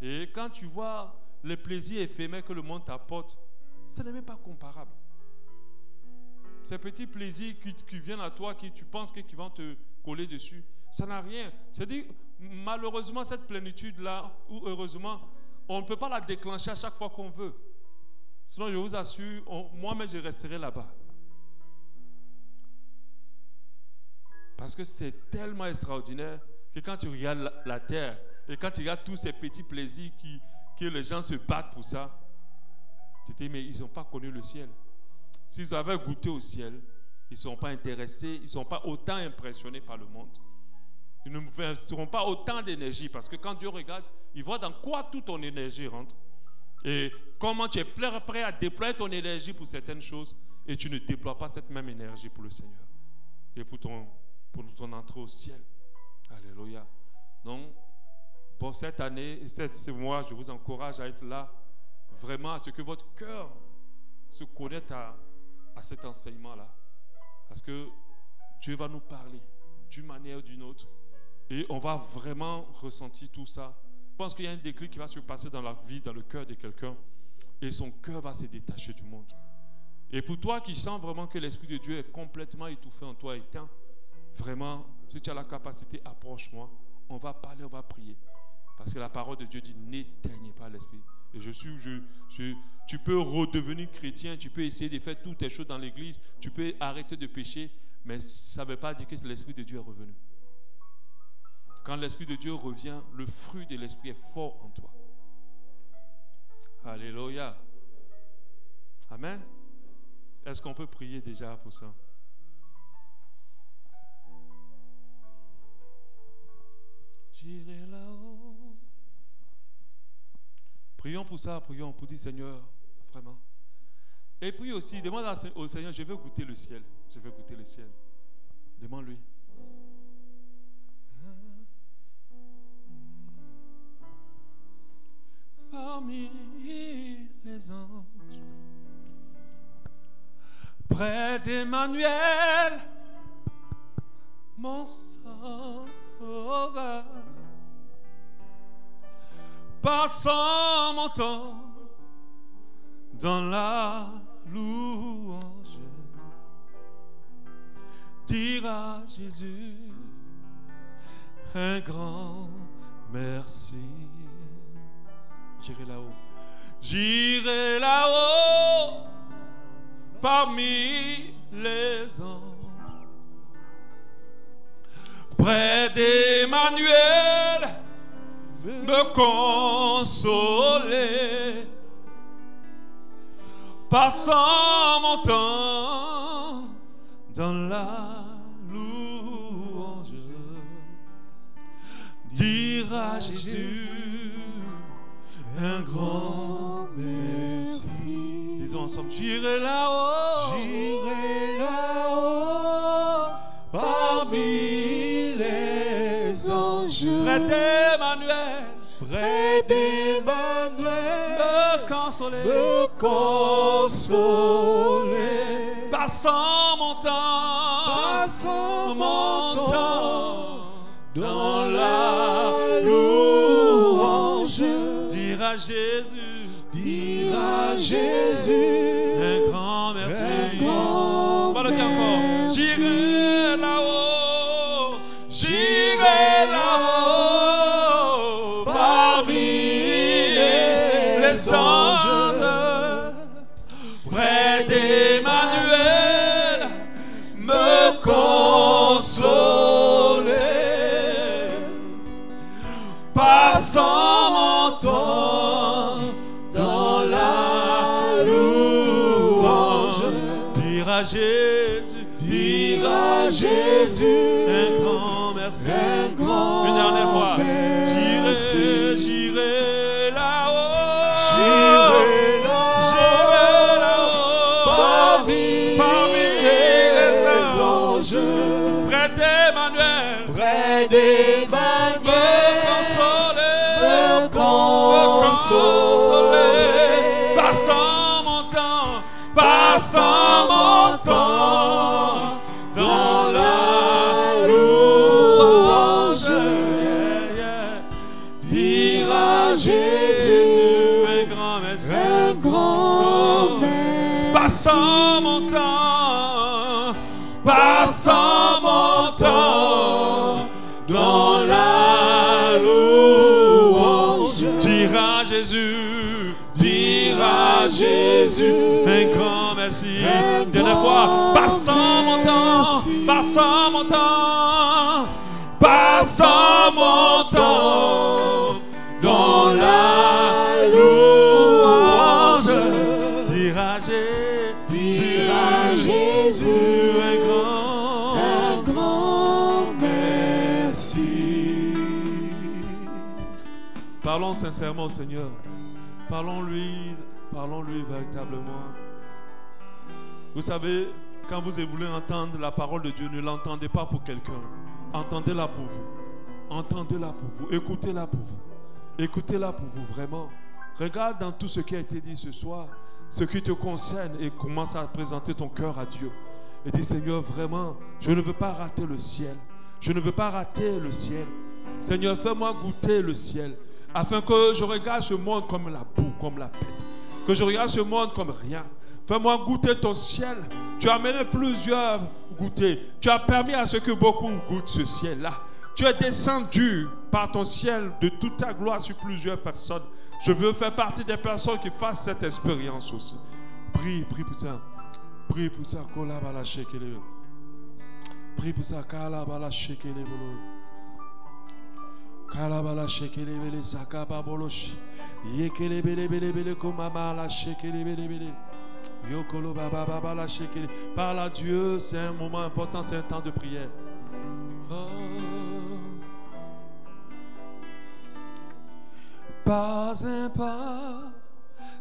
Et quand tu vois les plaisirs éphémères que le monde t'apporte, ce n'est même pas comparable. Ces petits plaisirs qui viennent à toi, qui tu penses qu'ils vont te coller dessus, ça n'a rien. C'est-à-dire, malheureusement, cette plénitude-là, ou heureusement, on ne peut pas la déclencher à chaque fois qu'on veut. Sinon, je vous assure, moi-même, je resterai là-bas. Parce que c'est tellement extraordinaire que quand tu regardes la terre et quand tu regardes tous ces petits plaisirs que les gens se battent pour ça, tu te dis, mais ils n'ont pas connu le ciel. S'ils avaient goûté au ciel, ils ne sont pas intéressés, ils ne sont pas autant impressionnés par le monde. Ils ne investiront pas autant d'énergie parce que quand Dieu regarde, il voit dans quoi toute ton énergie rentre et comment tu es prêt à déployer ton énergie pour certaines choses et tu ne déploies pas cette même énergie pour le Seigneur et pour ton entrée au ciel. Alléluia. Donc, pour cette année, ce mois, je vous encourage à être là, vraiment à ce que votre cœur se connecte à cet enseignement-là. Parce que Dieu va nous parler d'une manière ou d'une autre. Et on va vraiment ressentir tout ça. Je pense qu'il y a un déclic qui va se passer dans la vie, dans le cœur de quelqu'un. Et son cœur va se détacher du monde. Et pour toi qui sens vraiment que l'Esprit de Dieu est complètement étouffé en toi, éteint, vraiment, si tu as la capacité, approche-moi. On va parler, on va prier. Parce que la parole de Dieu dit, n'éteignez pas l'Esprit. Et tu peux redevenir chrétien, tu peux essayer de faire toutes tes choses dans l'église, tu peux arrêter de pécher, mais ça ne veut pas dire que l'Esprit de Dieu est revenu. Quand l'Esprit de Dieu revient, le fruit de l'Esprit est fort en toi. Alléluia. Amen. Est-ce qu'on peut prier déjà pour ça? J'irai là-haut. Prions pour ça, prions pour dire Seigneur, vraiment. Et puis aussi, demande au Seigneur, je veux goûter le ciel. Je veux goûter le ciel. Demande-lui. Parmi les anges, près d'Emmanuel, mon sauveur, passant mon temps dans la louange, dire à Jésus un grand merci. J'irai là-haut. J'irai là-haut parmi les anges, près d'Emmanuel, me consoler, passant mon temps dans la louange, dire à Jésus un grand merci. Disons ensemble, j'irai là-haut. J'irai là-haut parmi les anges, Près d'Emmanuel, près d'Emmanuel, me consoler, passant mon temps dans la louange, dire à Jésus un grand merci. Un grand Voilà encore. merci. J'irai là-haut, j'irai là-haut parmi les anges, près d'Emmanuel, me consoler, passant mon temps dans la louange, dire à Jésus un grand merci. Une dernière fois. J'irai là-haut, j'irai là-haut parmi les anges, près d'Emmanuel, me consoler, passant mon temps dans la louange, dire à Jésus un grand merci, passant mon temps dans la louange, dire à Jésus un grand merci. Dernière fois, passant mon temps dans la louange, dire à Jésus un grand merci. Parlons sincèrement au Seigneur. Parlons-lui véritablement. Vous savez, quand vous voulez entendre la parole de Dieu, ne l'entendez pas pour quelqu'un. Entendez-la pour vous. Entendez-la pour vous. Écoutez-la pour vous. Écoutez-la pour vous, vraiment. Regarde dans tout ce qui a été dit ce soir, ce qui te concerne, et commence à présenter ton cœur à Dieu. Et dis, Seigneur, vraiment, je ne veux pas rater le ciel. Je ne veux pas rater le ciel. Seigneur, fais-moi goûter le ciel, afin que je regarde ce monde comme la boue, comme la pète. Que je regarde ce monde comme rien. Fais-moi goûter ton ciel. Tu as amené plusieurs goûter. Tu as permis à ce que beaucoup goûtent ce ciel-là. Tu es descendu par ton ciel de toute ta gloire sur plusieurs personnes. Je veux faire partie des personnes qui fassent cette expérience aussi. Prie pour ça. Prie pour ça. Prie pour ça. Kalabala shekele bele sakaba bolosh yekele bele bele bele komama la shekele bele bele yokolo baba baba la shekele. Parle à Dieu, c'est un moment important, c'est un temps de prière. Oh. Pas un pas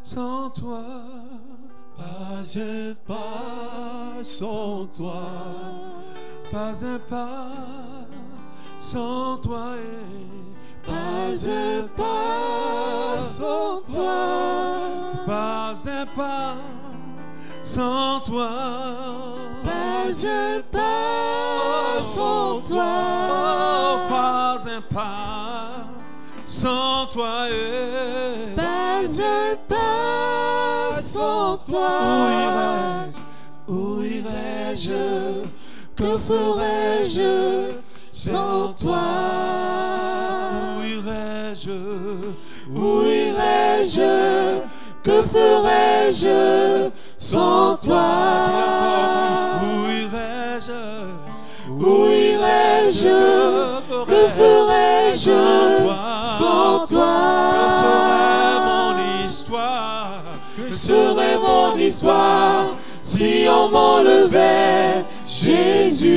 sans toi. Pas un pas sans toi. Pas un pas sans toi. Pas un pas sans toi. Pas un pas sans toi. Pas un pas sans toi. Oh, pas un pas sans toi. Pas un pas sans toi. Où irais-je? Que ferais-je sans toi? Où irais-je? Où irais-je? Que ferais-je sans toi? Où irais-je? Où irais-je? Que ferais-je sans toi? Que serait mon histoire? Que serait mon histoire si on m'enlevait Jésus?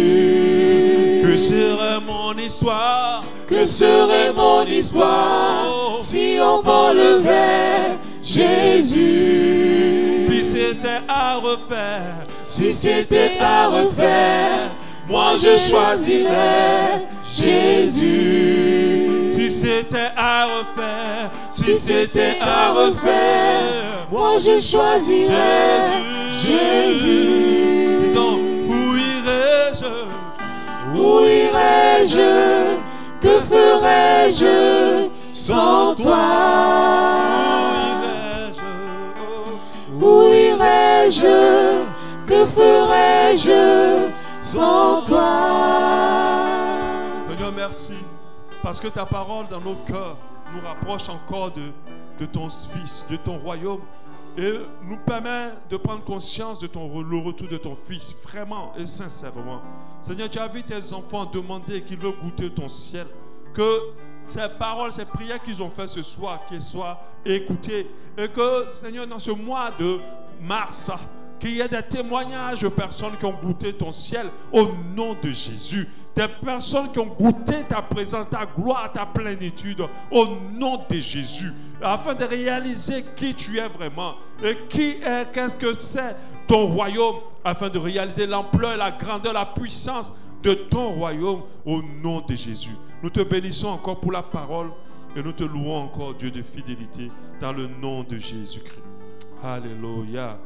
Que serait mon histoire? Que serait mon histoire si on m'enlevait Jésus? Si c'était à refaire, Si c'était à refaire, moi je choisirais Jésus. si c'était à refaire, Si c'était à refaire, moi je choisirais Jésus. Disons, où irais-je? Où irais-je? Que ferais-je sans toi? Où irais-je? Que ferais-je sans toi? Seigneur, merci, parce que ta parole dans nos cœurs nous rapproche encore de ton Fils, de ton royaume, et nous permet de prendre conscience de le retour de ton Fils, vraiment et sincèrement. Seigneur, tu as vu tes enfants demander qu'ils veulent goûter ton ciel, que ces paroles, ces prières qu'ils ont faites ce soir, qu'elles soient écoutées, et que, Seigneur, dans ce mois de mars, qu'il y ait des témoignages de personnes qui ont goûté ton ciel au nom de Jésus. Des personnes qui ont goûté ta présence, ta gloire, ta plénitude au nom de Jésus. Afin de réaliser qui tu es vraiment et qu'est-ce que c'est ton royaume. Afin de réaliser l'ampleur, la grandeur, la puissance de ton royaume au nom de Jésus. Nous te bénissons encore pour la parole et nous te louons encore, Dieu de fidélité, dans le nom de Jésus-Christ. Alléluia.